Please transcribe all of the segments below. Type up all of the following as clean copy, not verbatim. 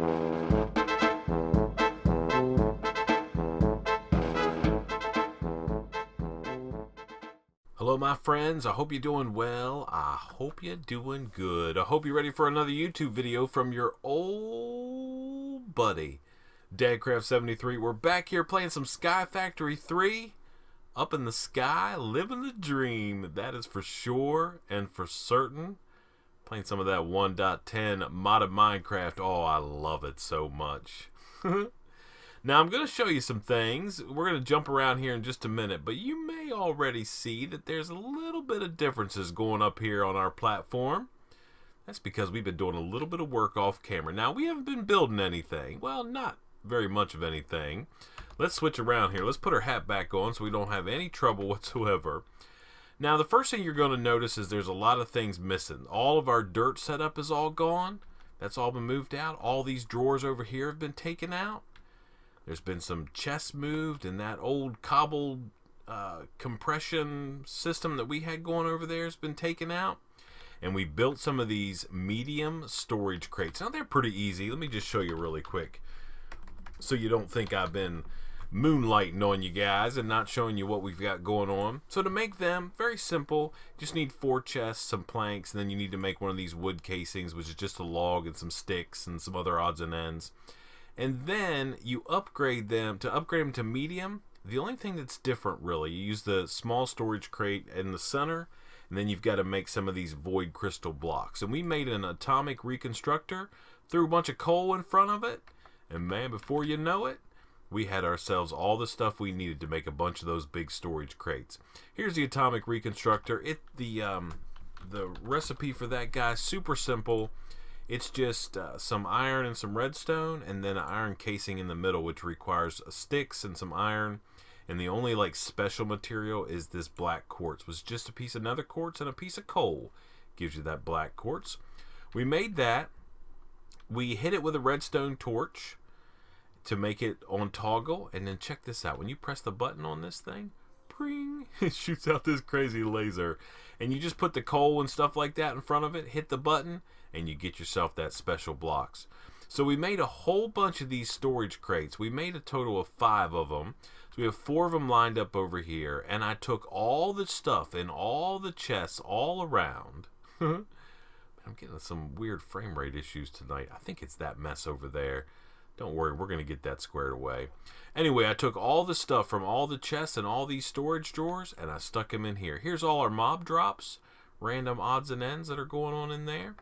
Hello my friends, I hope you're doing well. I hope you're doing good. I hope you're ready for another YouTube video from your old buddy, Dadcraft73. We're back here playing some SkyFactory 3. Up in the sky, living the dream. That is for sure and for certain. Playing some of that 1.10 modded Minecraft. Oh, I love it so much. Now, I'm going to show you some things. We're going to jump around here in just a minute, but you may already see that there's a little bit of differences going up here on our platform. That's because we've been doing a little bit of work off camera. Now, we haven't been building anything. Well, not very much of anything. Let's switch around here. Let's put our hat back on so we don't have any trouble whatsoever. Now, the first thing you're going to notice is there's a lot of things missing. All of our dirt setup is all gone. That's all been moved out. All these drawers over here have been taken out. There's been some chests moved, and that old cobbled compression system that we had going over there has been taken out. And we built some of these medium storage crates. Now, they're pretty easy. Let me just show you really quick so you don't think I've been moonlighting on you guys and not showing you what we've got going on. So to make them, very simple. Just need 4 chests, some planks, and then you need to make one of these wood casings, which is just a log and some sticks and some other odds and ends. And then you upgrade them. To upgrade them to medium, the only thing that's different really, you use the small storage crate in the center, and then you've got to make some of these void crystal blocks. And we made an atomic reconstructor, threw a bunch of coal in front of it, and man, before you know it, we had ourselves all the stuff we needed to make a bunch of those big storage crates. Here's the atomic reconstructor. The recipe for that, guys, super simple. It's just some iron and some redstone, and then an iron casing in the middle, which requires sticks and some iron. And the only like special material is this black quartz, which is just a piece of nether quartz and a piece of coal. Gives you that black quartz. We made that. We hit it with a redstone torch to make it on toggle, and then check this out. When you press the button on this thing, pring, it shoots out this crazy laser. And you just put the coal and stuff like that in front of it, hit the button, and you get yourself that special blocks. So we made a whole bunch of these storage crates. We made a total of 5 of them. So we have 4 of them lined up over here, and I took all the stuff in all the chests all around. I'm getting some weird frame rate issues tonight. I think it's that mess over there. Don't worry, we're going to get that squared away. Anyway, I took all the stuff from all the chests and all these storage drawers, and I stuck them in here. Here's all our mob drops, random odds and ends that are going on in there.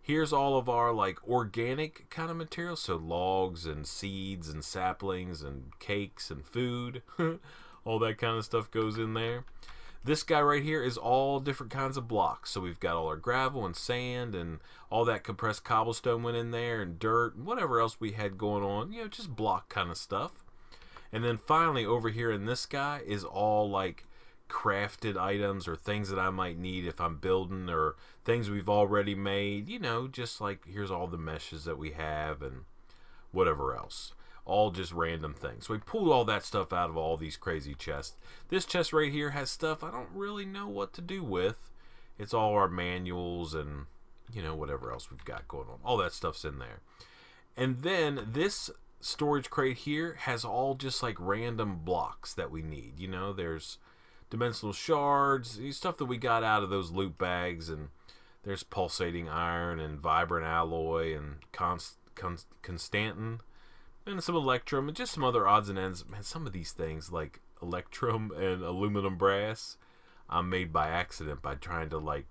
Here's all of our like organic kind of material, so logs and seeds and saplings and cakes and food. All that kind of stuff goes in there. This guy right here is all different kinds of blocks. So we've got all our gravel and sand and all that compressed cobblestone went in there, and dirt and whatever else we had going on. You know, just block kind of stuff. And then finally over here in this guy is all like crafted items or things that I might need if I'm building, or things we've already made. You know, just like here's all the meshes that we have and whatever else. All just random things. So we pulled all that stuff out of all these crazy chests. This chest right here has stuff I don't really know what to do with. It's all our manuals and, you know, whatever else we've got going on. All that stuff's in there. And then this storage crate here has all just like random blocks that we need. You know, there's dimensional shards, stuff that we got out of those loot bags, and there's pulsating iron and vibrant alloy and constantin. And some electrum and just some other odds and ends. Man, some of these things like electrum and aluminum brass, I made by accident by trying to like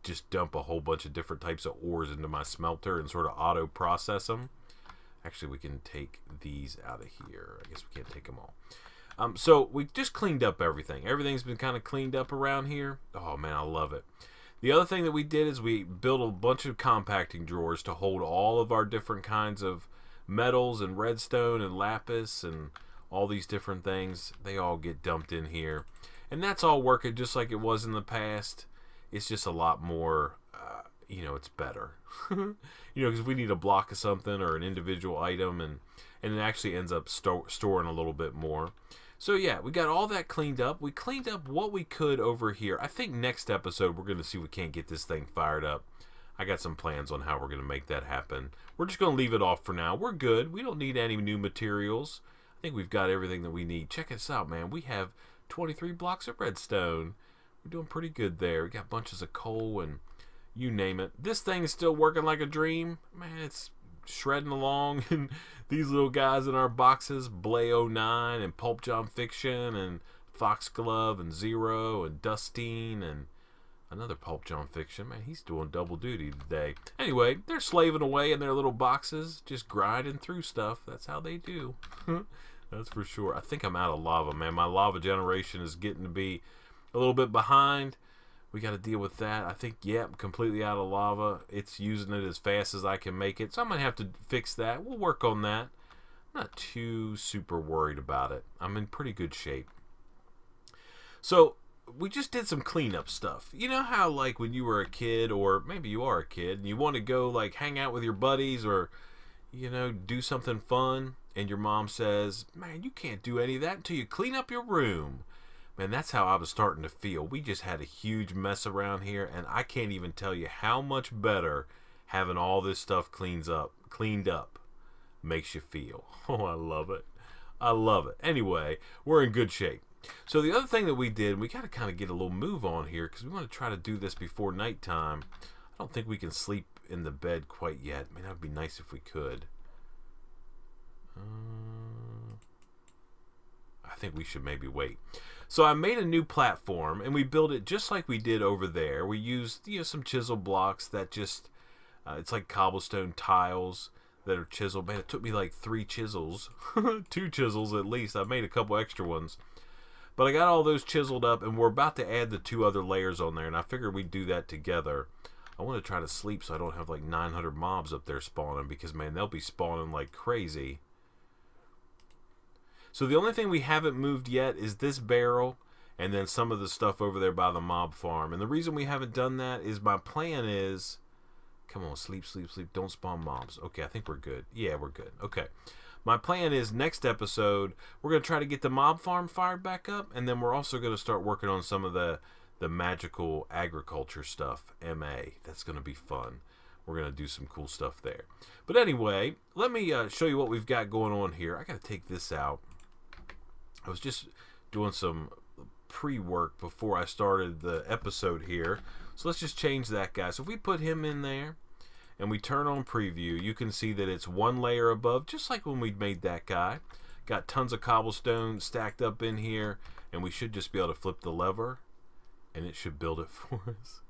just dump a whole bunch of different types of ores into my smelter and sort of auto process them. Actually, we can take these out of here. I guess we can't take them all. So we just cleaned up everything. Everything's been kind of cleaned up around here. Oh man, I love it. The other thing that we did is we built a bunch of compacting drawers to hold all of our different kinds of metals and redstone and lapis and all these different things. They all get dumped in here, and that's all working just like it was in the past. It's just a lot more you know, it's better. You know, because we need a block of something or an individual item, and it actually ends up storing a little bit more. So yeah, we got all that cleaned up. We cleaned up what we could over here. I think next episode we're going to see if we can't get this thing fired up. I got some plans on how we're going to make that happen. We're just going to leave it off for now. We're good. We don't need any new materials. I think we've got everything that we need. Check us out, man. We have 23 blocks of redstone. We're doing pretty good there. We got bunches of coal and you name it. This thing is still working like a dream. Man, it's shredding along. And these little guys in our boxes, Blay09 and Pulp John Fiction and Foxglove and Zero and Dustine and another Pulp John Fiction. Man, he's doing double duty today. Anyway, they're slaving away in their little boxes, just grinding through stuff. That's how they do. That's for sure. I think I'm out of lava, man. My lava generation is getting to be a little bit behind. We got to deal with that. I think, yeah, I'm completely out of lava. It's using it as fast as I can make it. So I'm going to have to fix that. We'll work on that. I'm not too super worried about it. I'm in pretty good shape. So we just did some cleanup stuff. You know how, like, when you were a kid, or maybe you are a kid, and you want to go, like, hang out with your buddies or, you know, do something fun, and your mom says, man, you can't do any of that until you clean up your room. Man, that's how I was starting to feel. We just had a huge mess around here, and I can't even tell you how much better having all this stuff cleaned up makes you feel. Oh, I love it. I love it. Anyway, we're in good shape. So the other thing that we did, we got to kind of get a little move on here because we want to try to do this before nighttime. I don't think we can sleep in the bed quite yet. Man, that would be nice if we could. I think we should maybe wait. So I made a new platform and we built it just like we did over there. We used, you know, some chisel blocks that just, it's like cobblestone tiles that are chiseled. Man, it took me like 3 chisels, 2 chisels at least. I made a couple extra ones. But I got all those chiseled up and we're about to add the 2 other layers on there. And I figured we'd do that together. I want to try to sleep so I don't have like 900 mobs up there spawning because, man, they'll be spawning like crazy. So the only thing we haven't moved yet is this barrel and then some of the stuff over there by the mob farm. And the reason we haven't done that is my plan is, come on, sleep, sleep, sleep, don't spawn mobs. Okay, I think we're good. Yeah, we're good. Okay. My plan is next episode, we're going to try to get the mob farm fired back up, and then we're also going to start working on some of the magical agriculture stuff, MA. That's going to be fun. We're going to do some cool stuff there. But anyway, let me show you what we've got going on here. I got to take this out. I was just doing some pre-work before I started the episode here. So let's just change that guy. So if we put him in there and we turn on preview, you can see that it's 1 layer above, just like when we made that guy. Got tons of cobblestone stacked up in here, and we should just be able to flip the lever and it should build it for us.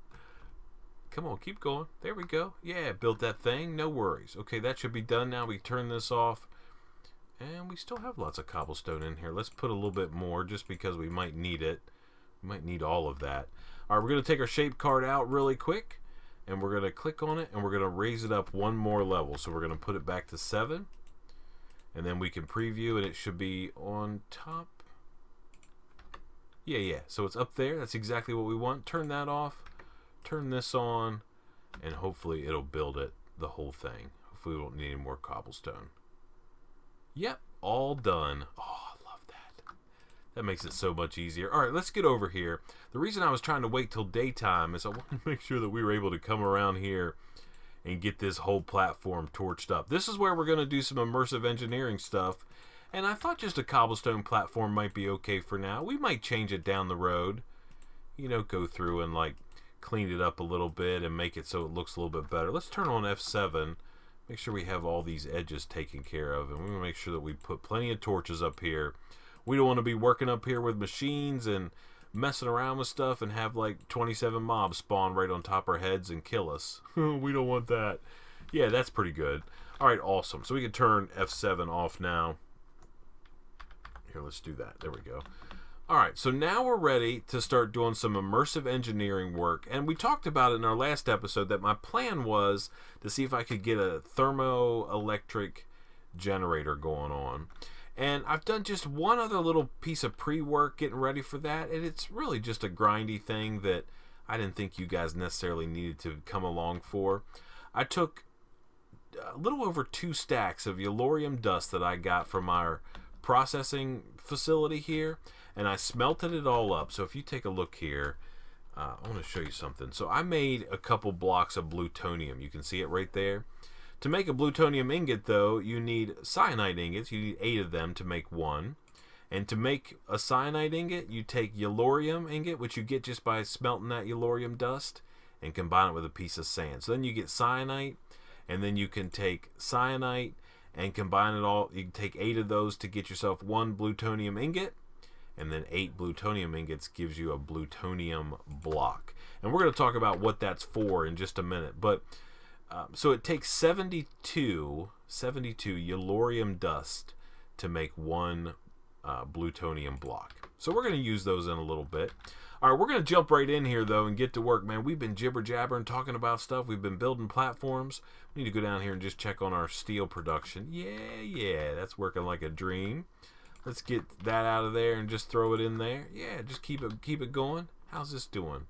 Come on, keep going. There we go. Yeah, built that thing. No worries. Okay, that should be done now. We turn this off. And we still have lots of cobblestone in here. Let's put a little bit more just because we might need it. We might need all of that. All right, we're going to take our shape card out really quick. And we're going to click on it. And we're going to raise it up 1 more level. So we're going to put it back to 7. And then we can preview. And it should be on top. Yeah. So it's up there. That's exactly what we want. Turn that off. Turn this on. And hopefully it'll build it, the whole thing. Hopefully we won't need any more cobblestone. Yep, all done. Oh, I love that. That makes it so much easier. All right, let's get over here. The reason I was trying to wait till daytime is I wanted to make sure that we were able to come around here and get this whole platform torched up. This is where we're going to do some immersive engineering stuff. And I thought just a cobblestone platform might be okay for now. We might change it down the road. You know, go through and like clean it up a little bit and make it so it looks a little bit better. Let's turn on F7. Make sure we have all these edges taken care of, and we want to make sure that we put plenty of torches up here. We don't want to be working up here with machines and messing around with stuff and have like 27 mobs spawn right on top of our heads and kill us. We don't want that. Yeah, that's pretty good. All right, awesome. So we can turn F7 off now. Here, let's do that. There we go. All right, so now we're ready to start doing some immersive engineering work. And we talked about it in our last episode that my plan was to see if I could get a thermoelectric generator going on. And I've done just one other little piece of pre-work getting ready for that. And it's really just a grindy thing that I didn't think you guys necessarily needed to come along for. I took a little over 2 stacks of yellorium dust that I got from our processing facility here. And I smelted it all up. So if you take a look here, I want to show you something. So I made a couple blocks of plutonium. You can see it right there. To make a plutonium ingot, though, you need cyanide ingots. You need 8 of them to make one. And to make a cyanide ingot, you take yellorium ingot, which you get just by smelting that yellorium dust, and combine it with a piece of sand. So then you get cyanite, and then you can take cyanite and combine it all. You can take 8 of those to get yourself 1 plutonium ingot, and then 8 plutonium ingots gives you a plutonium block. And we're going to talk about what that's for in just a minute. But so it takes 72 yellorium dust to make 1 plutonium block. So we're going to use those in a little bit. All right, we're going to jump right in here, though, and get to work, man. We've been jibber-jabbering, talking about stuff. We've been building platforms. We need to go down here and just check on our steel production. Yeah, that's working like a dream. Let's get that out of there and just throw it in there. Yeah, just keep it going. How's this doing?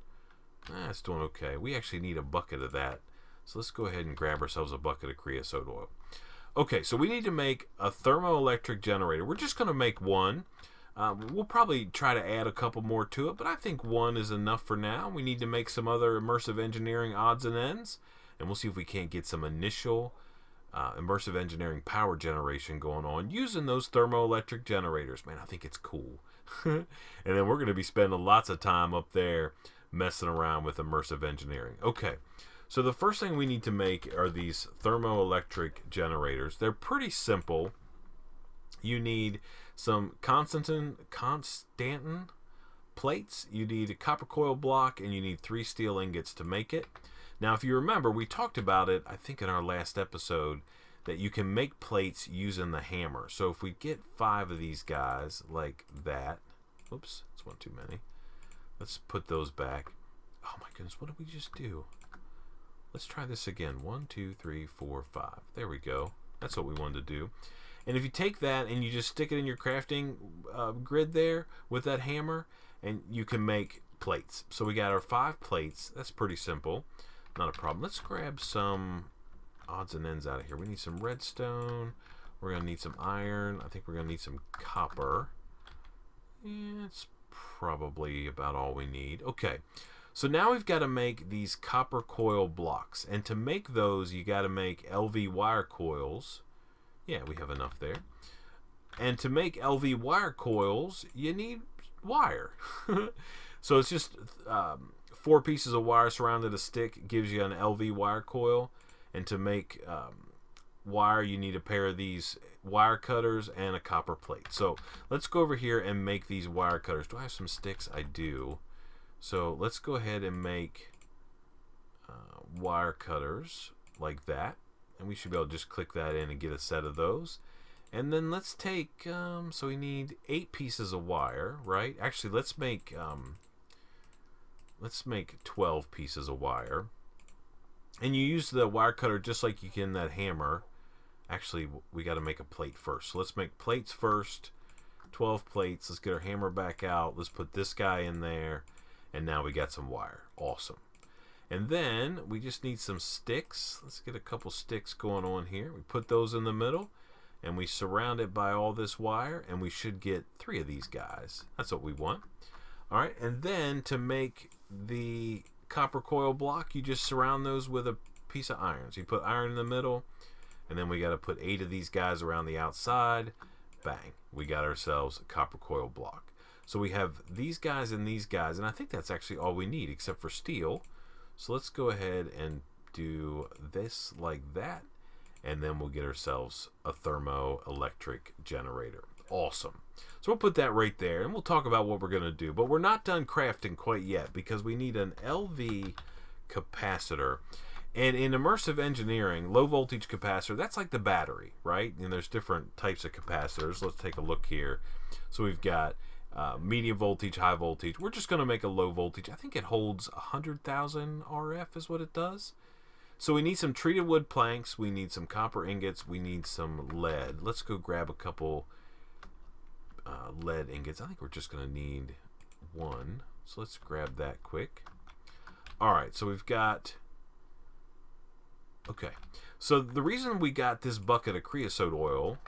It's doing okay. We actually need a bucket of that. So let's go ahead and grab ourselves a bucket of creosote oil. Okay, so we need to make a thermoelectric generator. We're just going to make one. We'll probably try to add a couple more to it, but I think 1 is enough for now. We need to make some other immersive engineering odds and ends, and we'll see if we can't get some initial immersive engineering power generation going on using those thermoelectric generators. Man, I think it's cool. And then we're going to be spending lots of time up there messing around with immersive engineering. Okay. So the first thing we need to make are these thermoelectric generators. They're pretty simple. You need some Constantan plates, you need a copper coil block, and you need 3 steel ingots to make it. Now, if you remember, we talked about it, I think in our last episode, that you can make plates using the hammer. So if we get 5 of these guys like that, oops, that's one too many. Let's put those back. Oh my goodness, what did we just do? Let's try this again. 1, 2, 3, 4, 5. There we go. That's what we wanted to do. And if you take that and you just stick it in your crafting grid there with that hammer, and you can make plates. So we got our 5 plates. That's pretty simple. Not a problem. Let's grab some odds and ends out of here. We need some redstone. We're going to need some iron. I think we're going to need some copper. Yeah, that's probably about all we need. Okay. So now we've got to make these copper coil blocks. And to make those, you got to make LV wire coils. Yeah, we have enough there. And to make LV wire coils, you need wire. So it's just 4 pieces of wire surrounded a stick gives you an LV wire coil. And to make wire, you need a pair of these wire cutters and a copper plate. So let's go over here and make these wire cutters. Do I have some sticks? I do. So let's go ahead and make wire cutters like that. And we should be able to just click that in and get a set of those. And then let's take, so we need 8 pieces of wire, right? Actually, let's make 12 pieces of wire. And you use the wire cutter just like you can that hammer. Actually, we got to make a plate first. So let's make plates first. 12 plates. Let's get our hammer back out. Let's put this guy in there. And now we got some wire. Awesome. And then we just need some sticks. Let's get a couple sticks going on here. We put those in the middle. And we surround it by all this wire. And we should get 3 of these guys. That's what we want. All right. And then to make the copper coil block, you just surround those with a piece of iron. So you put iron in the middle. And then we got to put 8 of these guys around the outside. Bang. We got ourselves a copper coil block. So we have these guys and these guys. And I think that's actually all we need except for steel. So let's go ahead and do this like that. And then we'll get ourselves a thermoelectric generator. Awesome. So we'll put that right there. And we'll talk about what we're going to do. But we're not done crafting quite yet because we need an LV capacitor. And in immersive engineering, low voltage capacitor, that's like the battery, right? And there's different types of capacitors. Let's take a look here. So we've got medium voltage, high voltage. We're just going to make a low voltage. I think it holds 100,000 RF is what it does. So we need some treated wood planks. We need some copper ingots. We need some lead. Let's go grab a couple lead ingots. I think we're just going to need 1. So let's grab that quick. All right, so we've got... Okay, so the reason we got this bucket of creosote oil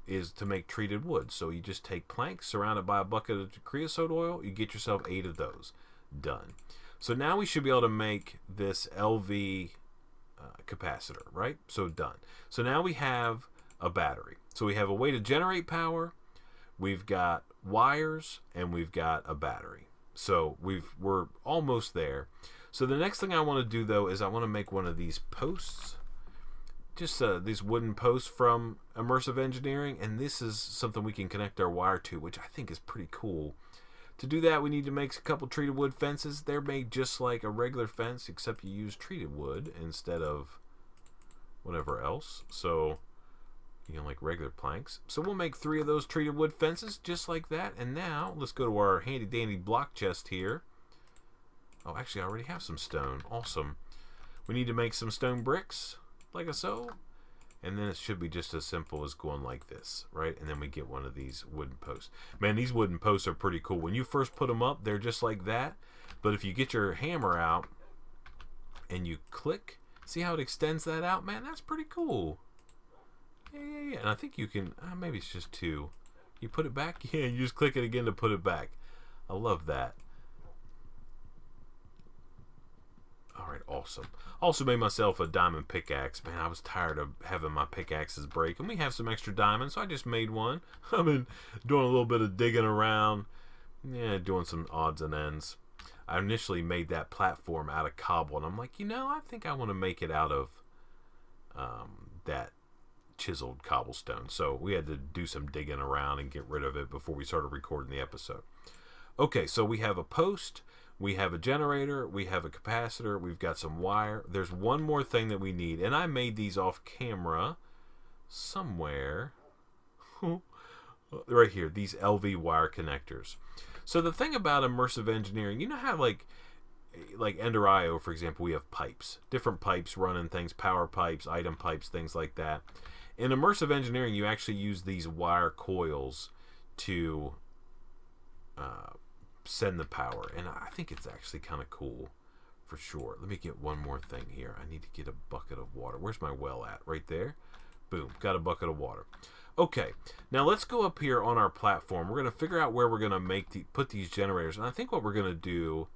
is to make treated wood. So you just take planks surrounded by a bucket of creosote oil. You get yourself 8 of those. Done. So now we should be able to make this LV capacitor, right? So done. So now we have a battery. So we have a way to generate power, we've got wires, and we've got a battery. So we're almost there. So the next thing I want to do though is I want to make one of these posts, just these wooden posts from Immersive Engineering, and this is something we can connect our wire to, which I think is pretty cool. To do that, we need to make a couple treated wood fences. They're made just like a regular fence, except you use treated wood instead of whatever else. So, like regular planks. So we'll make 3 of those treated wood fences just like that. And now, let's go to our handy dandy block chest here. Oh, actually, I already have some stone. Awesome. We need to make some stone bricks, like so. And then it should be just as simple as going like this, right? And then we get one of these wooden posts. Man, these wooden posts are pretty cool. When you first put them up, they're just like that. But if you get your hammer out and you click, see how it extends that out? Man, that's pretty cool. Yeah. And I think you can, maybe it's just 2. You put it back? Yeah, you just click it again to put it back. I love that. Alright, awesome. Also made myself a diamond pickaxe. Man, I was tired of having my pickaxes break. And we have some extra diamonds, so I just made one. I've been doing a little bit of digging around. Yeah, doing some odds and ends. I initially made that platform out of cobble. And I'm like, I think I want to make it out of that chiseled cobblestone. So we had to do some digging around and get rid of it before we started recording the episode. Okay, so we have a post. We have a generator, we have a capacitor, we've got some wire. There's one more thing that we need, and I made these off camera somewhere. Right here, these LV wire connectors. So the thing about immersive engineering, you know how like Ender IO, for example, we have pipes. Different pipes running things, power pipes, item pipes, things like that. In immersive engineering, you actually use these wire coils to send the power, and I think it's actually kind of cool for sure. Let me get one more thing here. I need to get a bucket of water. Where's my well at? Right there. Boom, got a bucket of water. Okay, now let's go up here on our platform. We're going to figure out where we're going to put these generators, and I think what we're going to do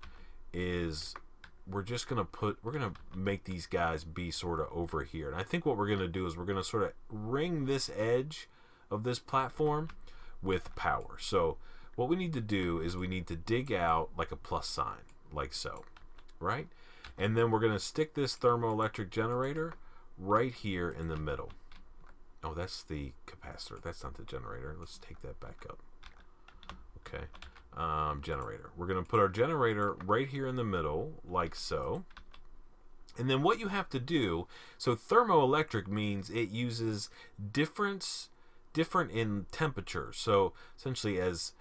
is we're going to make these guys be sort of over here. And I think what we're going to do is we're going to sort of ring this edge of this platform with power. So what we need to do is we need to dig out like a plus sign, like so, right? And then we're going to stick this thermoelectric generator right here in the middle. Oh, that's the capacitor. That's not the generator. Let's take that back up. Okay. Generator. We're going to put our generator right here in the middle, like so. And then what you have to do, so thermoelectric means it uses different in temperature. So essentially as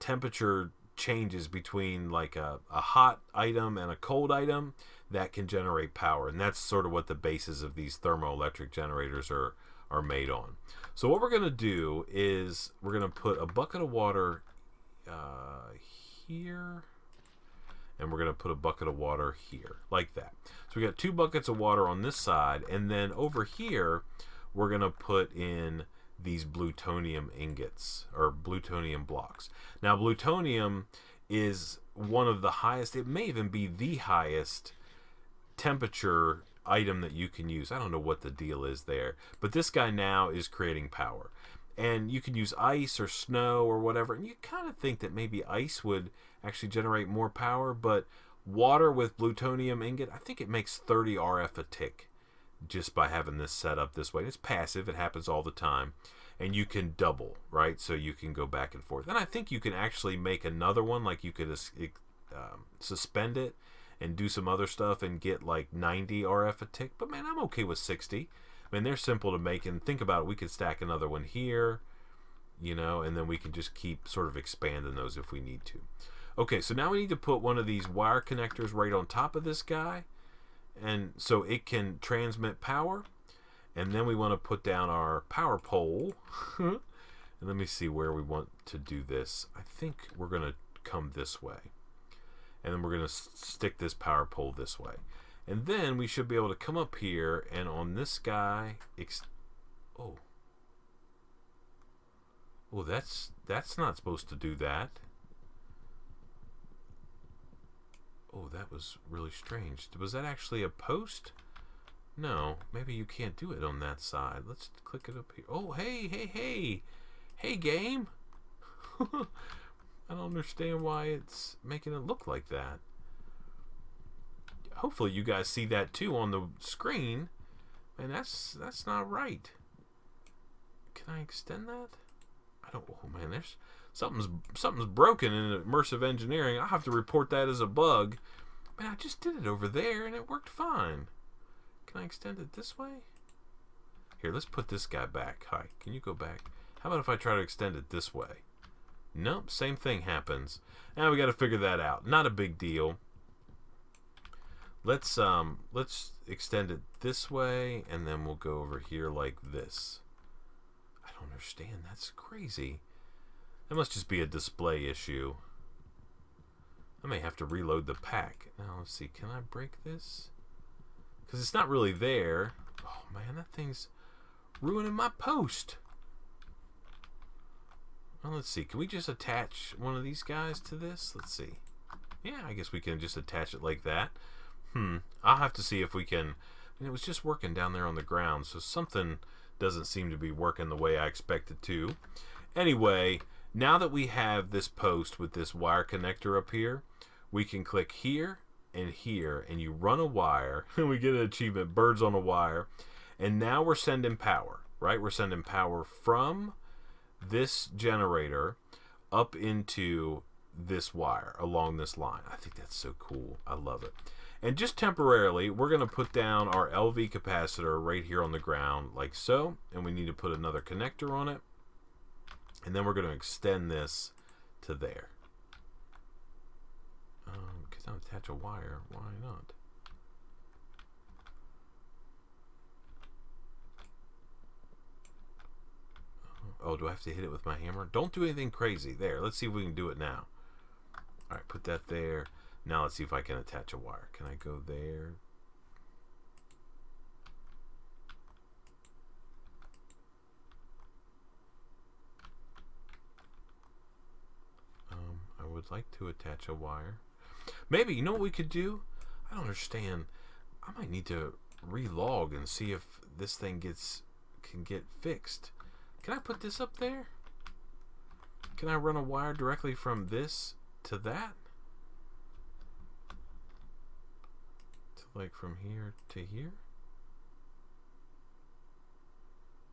temperature changes between like a hot item and a cold item, that can generate power. And that's sort of what the basis of these thermoelectric generators are made on. So what we're going to do is we're going to put a bucket of water here, and we're going to put a bucket of water here, like that. So we got 2 buckets of water on this side, and then over here we're going to put in these plutonium ingots, or plutonium blocks. Now plutonium is one of the highest, it may even be the highest temperature item that you can use. I don't know what the deal is there, but this guy now is creating power. And you can use ice or snow or whatever, and you kind of think that maybe ice would actually generate more power, but water with plutonium ingot, I think it makes 30 RF a tick just by having this set up this way. It's passive, it happens all the time, and you can double, right? So you can go back and forth. And I think you can actually make another one, like you could suspend it and do some other stuff and get like 90 RF a tick, but man, I'm okay with 60. I mean, they're simple to make, and think about it, we could stack another one here, and then we can just keep sort of expanding those if we need to. Okay, so now we need to put one of these wire connectors right on top of this guy, and so it can transmit power. And then we want to put down our power pole. And let me see where we want to do this. I think we're going to come this way. And then we're going to stick this power pole this way. And then we should be able to come up here, and on this guy, oh, that's not supposed to do that. Oh, that was really strange. Was that actually a post? No, maybe you can't do it on that side. Let's click it up here. Oh, hey. Hey, game. I don't understand why it's making it look like that. Hopefully you guys see that too on the screen. And that's not right. Can I extend that? I don't. Oh man, there's something's broken in immersive engineering. I'll have to report that as a bug. Man, I just did it over there and it worked fine. Can I extend it this way? Here, let's put this guy back. Hi, can you go back? How about if I try to extend it this way? Nope, same thing happens. Now we got to figure that out. Not a big deal. Let's extend it this way, and then we'll go over here like this. I don't understand. That's crazy. That must just be a display issue. I may have to reload the pack. Now let's see. Can I break this? Because it's not really there. Oh man, that thing's ruining my post. Well, let's see. Can we just attach one of these guys to this? Let's see. Yeah, I guess we can just attach it like that. I'll have to see if we can. It was just working down there on the ground, so something doesn't seem to be working the way I expect it to. Anyway, now that we have this post with this wire connector up here, we can click here, and you run a wire, and we get an achievement, birds on a wire, and now we're sending power, right? We're sending power from this generator up into this wire along this line. I think that's so cool. I love it. And just temporarily, we're going to put down our LV capacitor right here on the ground like so, and we need to put another connector on it, and then we're going to extend this to there. Because I'll attach a wire. Why not? Oh, do I have to hit it with my hammer? Don't do anything crazy. There, let's see if we can do it now. Alright, put that there. Now let's see if I can attach a wire. Can I go there? I would like to attach a wire. Maybe, you know what we could do? I don't understand. I might need to relog and see if this thing can get fixed. Can I put this up there? Can I run a wire directly from this to that? Like from here to here?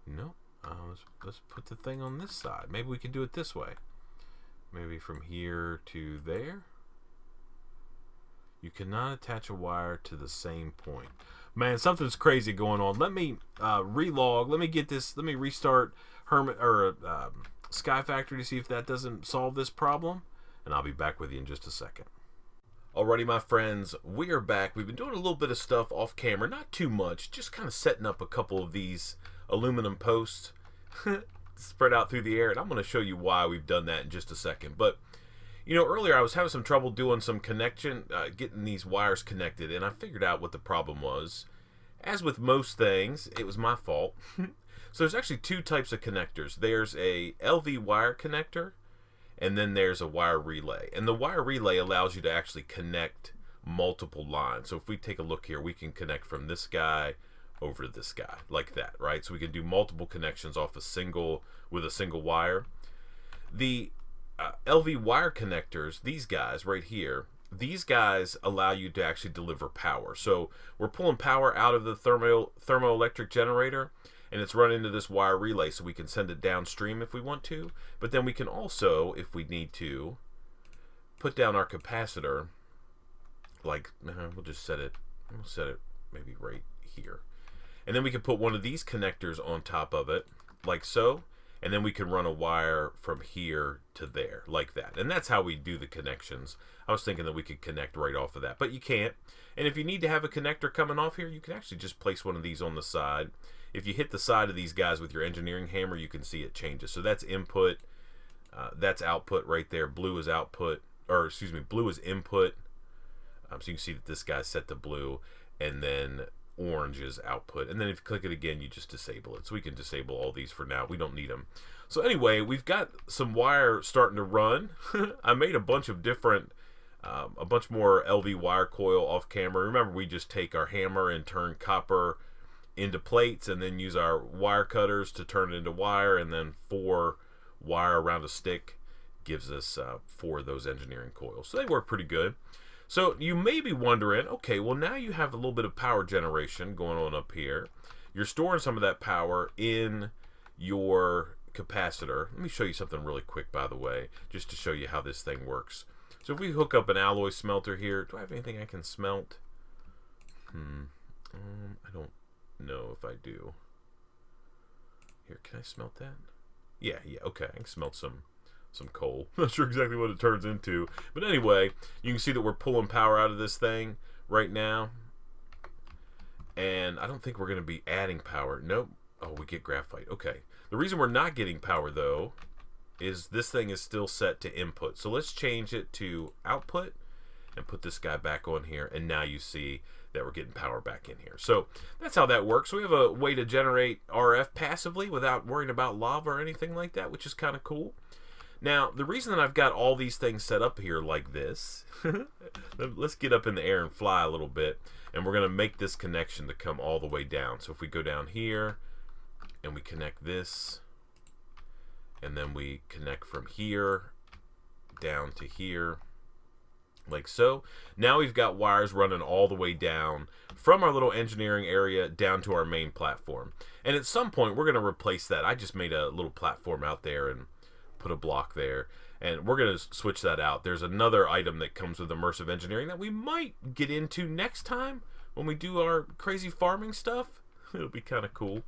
Nope. Let's put the thing on this side. Maybe we can do it this way. Maybe from here to there. You cannot attach a wire to the same point. Man, something's crazy going on. Let me relog. Let me get this. Let me restart SkyFactory to see if that doesn't solve this problem. And I'll be back with you in just a second. Alrighty, my friends, we are back. We've been doing a little bit of stuff off camera, not too much, just kind of setting up a couple of these aluminum posts spread out through the air, and I'm going to show you why we've done that in just a second. But, you know, earlier I was having some trouble doing some connection, getting these wires connected, and I figured out what the problem was. As with most things, it was my fault. So there's actually two types of connectors. There's a LV wire connector, and then there's a wire relay. And the wire relay allows you to actually connect multiple lines. So if we take a look here, we can connect from this guy over to this guy, like that, right? So we can do multiple connections off with a single wire. The LV wire connectors, these guys right here, these guys allow you to actually deliver power. So we're pulling power out of the thermoelectric generator, and it's run into this wire relay, so we can send it downstream if we want to. But then we can also, if we need to, put down our capacitor. Like, we'll just set it. We'll set it maybe right here, and then we can put one of these connectors on top of it, like so. And then we can run a wire from here to there, like that. And that's how we do the connections. I was thinking that we could connect right off of that, but you can't. And if you need to have a connector coming off here, you can actually just place one of these on the side. If you hit the side of these guys with your engineering hammer, you can see it changes. So that's input, that's output right there. Blue is output, or excuse me, blue is input. So you can see that this guy's set to blue, and then orange is output. And then if you click it again, you just disable it. So we can disable all these for now. We don't need them. So anyway, we've got some wire starting to run. I made a bunch of different a bunch more LV wire coil off camera. Remember, we just take our hammer and turn copper into plates, and then use our wire cutters to turn it into wire, and then 4 wire around a stick gives us 4 of those engineering coils. So they work pretty good. So you may be wondering, okay, well now you have a little bit of power generation going on up here. You're storing some of that power in your capacitor. Let me show you something really quick, by the way, just to show you how this thing works. So if we hook up an alloy smelter here, do I have anything I can smelt? I don't know if I do. Here, can I smelt that? Yeah, okay, I can smelt some coal. Not sure exactly what it turns into, but anyway, you can see that we're pulling power out of this thing right now, and I don't think we're going to be adding power. Nope. Oh, we get graphite. Okay. The reason we're not getting power though is this thing is still set to input. So let's change it to output and put this guy back on here, and now you see that we're getting power back in here. So that's how that works. So we have a way to generate RF passively without worrying about lava or anything like that, which is kind of cool. Now, the reason that I've got all these things set up here like this, let's get up in the air and fly a little bit, and we're going to make this connection to come all the way down. So if we go down here, and we connect this, and then we connect from here down to here, like so. Now we've got wires running all the way down from our little engineering area down to our main platform. And at some point, we're going to replace that. I just made a little platform out there and put a block there, and we're going to switch that out. There's another item that comes with immersive engineering that we might get into next time when we do our crazy farming stuff. It'll be kind of cool.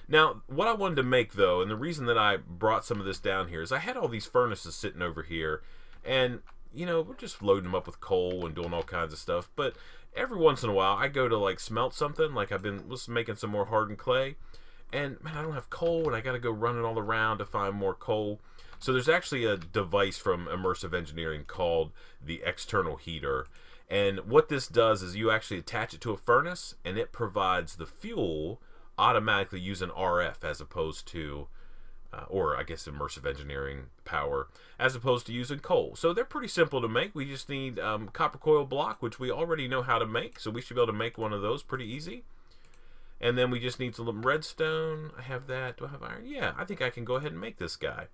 Now, what I wanted to make though, and the reason that I brought some of this down here, is I had all these furnaces sitting over here, and you know, we're just loading them up with coal and doing all kinds of stuff, but every once in a while I go to like smelt something, like was making some more hardened clay, and man, I don't have coal, and I got to go running all around to find more coal. So there's actually a device from Immersive Engineering called the external heater, and what this does is you actually attach it to a furnace, and it provides the fuel automatically using RF as opposed to or I guess immersive engineering power, as opposed to using coal. So they're pretty simple to make. We just need copper coil block, which we already know how to make, so we should be able to make one of those pretty easy. And then we just need some redstone. I have that. Do I have iron? Yeah, I think I can go ahead and make this guy.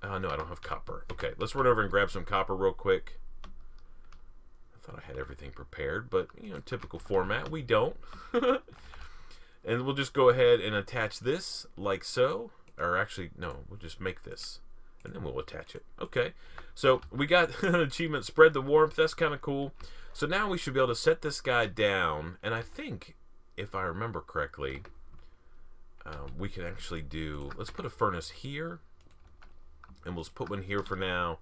No, I don't have copper. Okay, let's run over and grab some copper real quick. I thought I had everything prepared, but you know, typical format, we don't. And we'll just go ahead and attach this like so. Or actually, no, we'll just make this, and then we'll attach it. Okay, so we got an achievement, spread the warmth. That's kind of cool. So now we should be able to set this guy down, and I think, if I remember correctly, we can actually do, let's put a furnace here, and we'll put one here for now,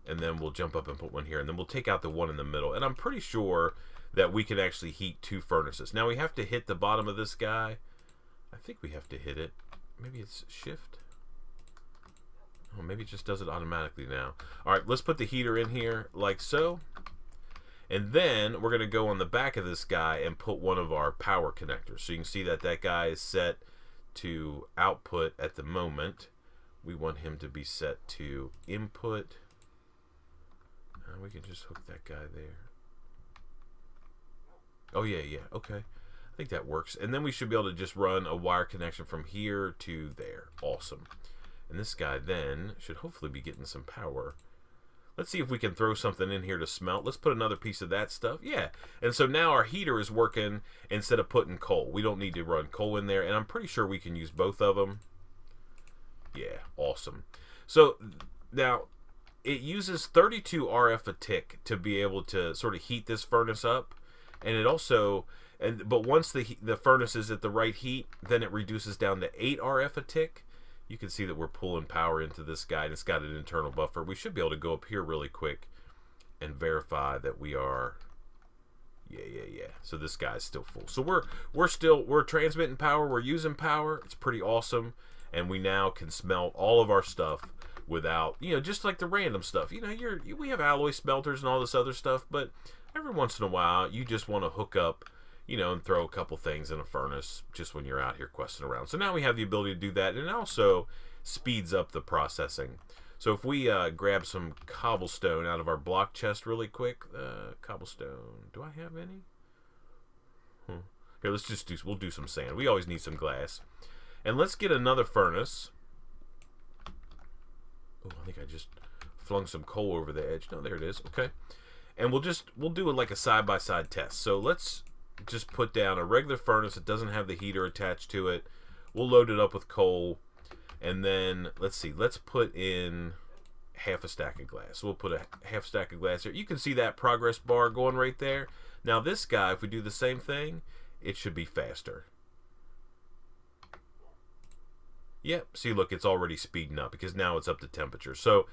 and then we'll jump up and put one here, and then we'll take out the one in the middle. And I'm pretty sure that we can actually heat 2 furnaces. Now we have to hit the bottom of this guy. I think we have to hit it. Maybe it's shift. Oh, maybe it just does it automatically now. All right, let's put the heater in here like so. And then we're going to go on the back of this guy and put one of our power connectors. So you can see that that guy is set to output at the moment. We want him to be set to input. We can just hook that guy there. Oh, yeah, okay. I think that works. And then we should be able to just run a wire connection from here to there. Awesome. And this guy then should hopefully be getting some power. Let's see if we can throw something in here to smelt. Let's put another piece of that stuff. Yeah. And so now our heater is working instead of putting coal. We don't need to run coal in there. And I'm pretty sure we can use both of them. Yeah. Awesome. So now it uses 32 RF a tick to be able to sort of heat this furnace up. And it also... but once the furnace is at the right heat, then it reduces down to 8 RF a tick. You can see that we're pulling power into this guy, and it's got an internal buffer. We should be able to go up here really quick and verify that we are. Yeah. So this guy's still full. So we're transmitting power. We're using power. It's pretty awesome, and we now can smelt all of our stuff without, you know, just like the random stuff. You know, we have alloy smelters and all this other stuff, but every once in a while you just want to hook up, you know, and throw a couple things in a furnace just when you're out here questing around. So now we have the ability to do that, and it also speeds up the processing. So if we grab some cobblestone out of our block chest really quick, cobblestone. Do I have any? Here, let's just we'll do some sand. We always need some glass. And let's get another furnace. Oh, I think I just flung some coal over the edge. No, there it is. Okay. And we'll do it like a side-by-side test. So let's just put down a regular furnace that doesn't have the heater attached to it. We'll load it up with coal. And then, let's see, let's put in half a stack of glass. So we'll put a half stack of glass here. You can see that progress bar going right there. Now this guy, if we do the same thing, it should be faster. Yep, see, look, it's already speeding up because now it's up to temperature. So,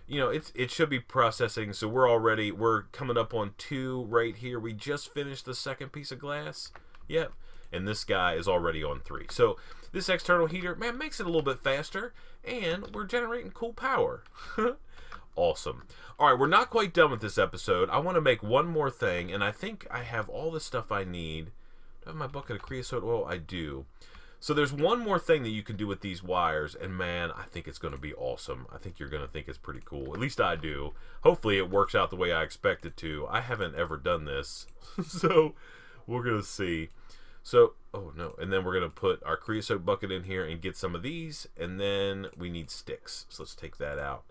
you know, it should be processing. So we're coming up on 2 right here. We just finished the second piece of glass. Yep. And this guy is already on 3. So this external heater, man, makes it a little bit faster, and we're generating cool power. Awesome. All right, we're not quite done with this episode. I want to make one more thing, and I think I have all the stuff I need. Do I have my bucket of creosote oil? I do. So there's one more thing that you can do with these wires, and man, I think it's going to be awesome. I think you're going to think it's pretty cool. At least I do. Hopefully it works out the way I expect it to. I haven't ever done this, so we're going to see. So, oh no, and then we're going to put our creosote bucket in here and get some of these, and then we need sticks. So let's take that out.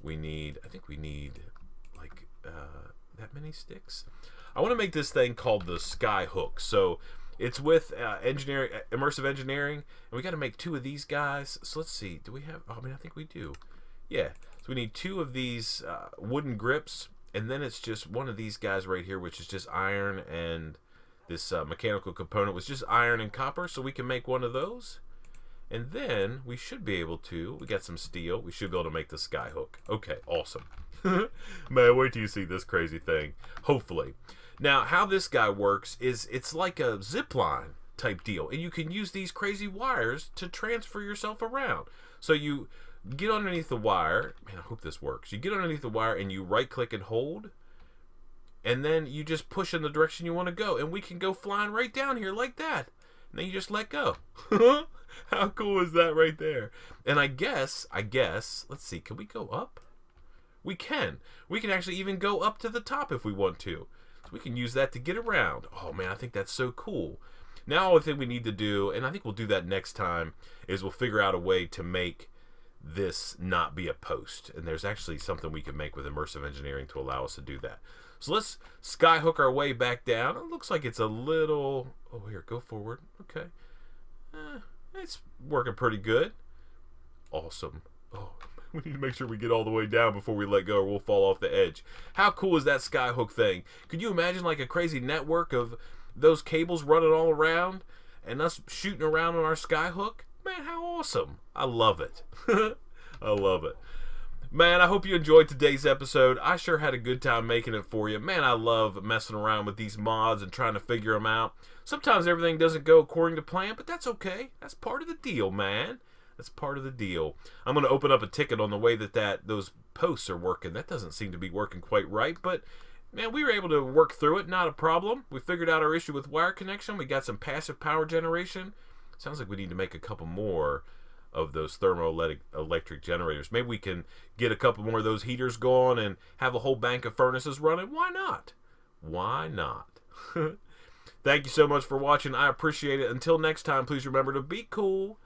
I think we need like that many sticks. I want to make this thing called the sky hook. So it's with immersive engineering, and we got to make 2 of these guys. So let's see, do we have, I mean, I think we do. Yeah, so we need 2 of these wooden grips, and then it's just one of these guys right here, which is just iron, and this mechanical component was just iron and copper, so we can make one of those. And then we should be able to, we got some steel, we should be able to make the sky hook. Okay, awesome. Man, wait till you see this crazy thing. Hopefully. Now, how this guy works is it's like a zip line type deal, and you can use these crazy wires to transfer yourself around. So you get underneath the wire, man, I hope this works. You get underneath the wire and you right click and hold, and then you just push in the direction you want to go, and we can go flying right down here like that. And then you just let go. How cool is that right there? And I guess, let's see, can we go up? We can. We can actually even go up to the top if we want to. So we can use that to get around. Oh man, I think that's so cool. Now all the thing we need to do, and I think we'll do that next time, is we'll figure out a way to make this not be a post. And there's actually something we can make with immersive engineering to allow us to do that. So let's skyhook our way back down. It looks like it's a little, oh here, go forward. Okay. It's working pretty good. Awesome. Oh, we need to make sure we get all the way down before we let go or we'll fall off the edge. How cool is that skyhook thing? Could you imagine like a crazy network of those cables running all around and us shooting around on our skyhook? Man, how awesome. I love it. I love it. Man, I hope you enjoyed today's episode. I sure had a good time making it for you. Man, I love messing around with these mods and trying to figure them out. Sometimes everything doesn't go according to plan, but that's okay. That's part of the deal, man. That's part of the deal. I'm going to open up a ticket on the way that those posts are working. That doesn't seem to be working quite right, but man, we were able to work through it. Not a problem. We figured out our issue with wire connection. We got some passive power generation. Sounds like we need to make a couple more of those thermoelectric generators. Maybe we can get a couple more of those heaters going and have a whole bank of furnaces running. Why not? Why not? Thank you so much for watching. I appreciate it. Until next time, please remember to be cool,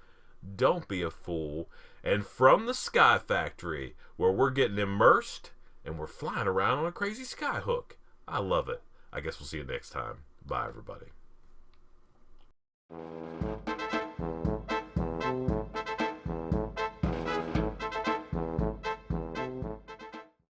don't be a fool, and from the Sky Factory, where we're getting immersed and we're flying around on a crazy skyhook. I love it. I guess we'll see you next time. Bye, everybody.